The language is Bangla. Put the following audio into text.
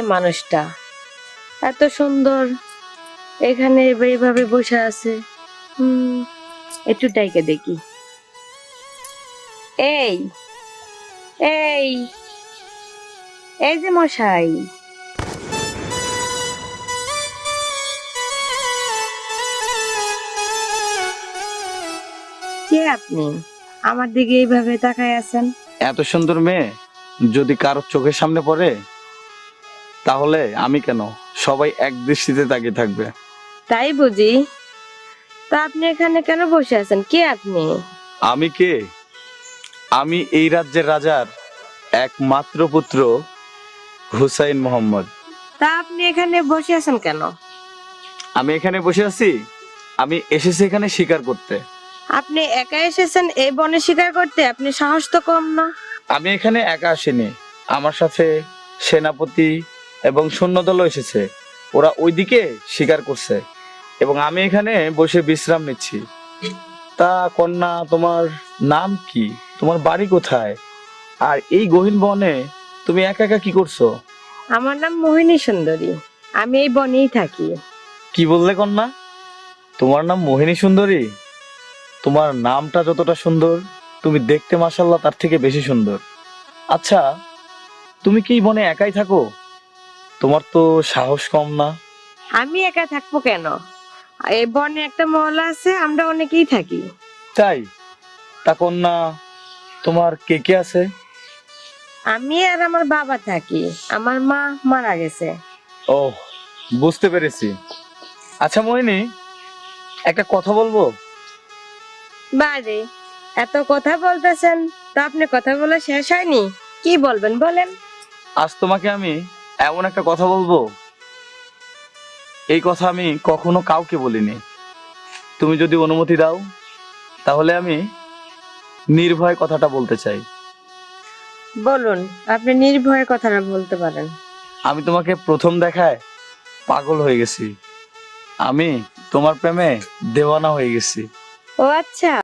এই মানুষটা? এত সুন্দর, এখানে এইভাবে বসে আছে। একটু ডাইকে দেখি। এই এই এই যে মশাই, কে আপনি? আমার দিকে এইভাবে তাকায় আছেন। এত সুন্দর মেয়ে যদি কারোর চোখের সামনে পড়ে তাহলে আমি কেন, সবাই এক দৃষ্টিতে তাকিয়ে থাকবে। তাই বুঝি? তা আপনি এখানে কেন বসে আছেন? কে আপনি? আমি কে? আমি এই রাজ্যের রাজার একমাত্র পুত্র হুসাইন মোহাম্মদ। তা আপনি এখানে বসে আছেন কেন? আমি এখানে বসে আছি, আমি এসেছি এখানে শিকার করতে। আপনি একা এসেছেন এই বনে শিকার করতে? আপনি সাহস তো কম না। আমি এখানে একা আসিনি, আমার সাথে সেনাপতি এবং সৈন্যদলও এসেছে। ওরা ওইদিকে শিকার করছে এবং আমি এখানে বসে বিশ্রাম নিচ্ছি। তা কন্যা, তোমার নাম কি? তোমার বাড়ি কোথায়? আর এই গহীন বনে তুমি একা একা কি করছো? আমার নাম মোহিনী সুন্দরী, আমি এই বনেই থাকি। কি বললে কন্যা? তোমার নাম মোহিনী সুন্দরী? তোমার নামটা যতটা সুন্দর, তুমি দেখতে মাশাআল্লাহ তার থেকে বেশি সুন্দর। আচ্ছা, তুমি কি এই বনে একাই থাকো? তোমার তো সাহস কম না। আমি একা থাকবো কেন? এই বনে একটা মহল্লা আছে, আমরা অনেকেই থাকি। তাই? তা কন্যা, তোমার কে কে আছে? আমি আর আমার বাবা থাকি, আমার মা মারা গেছে। ও, বুঝতে পেরেছি। আচ্ছা মোহিনী, একটা কথা বলবো? বারে, এত কথা বলতেছেন, তা আপনি কথা বলা শেষ হয়নি? কি বলবেন বলেন। আজ তোমাকে আমি এমন একটা কথা বলবো, এই কথা আমি কখনো কাউকে বলিনি। তুমি যদি অনুমতি দাও তাহলে আমি নির্ভয় কথাটা বলতে চাই। বলুন, আপনি নির্ভয়ে কথাটা বলতে পারেন। আমি তোমাকে প্রথম দেখায় পাগল হয়ে গেছি। আমি তোমার প্রেমে দেওয়ানা হয়ে গেছি। ও আচ্ছা।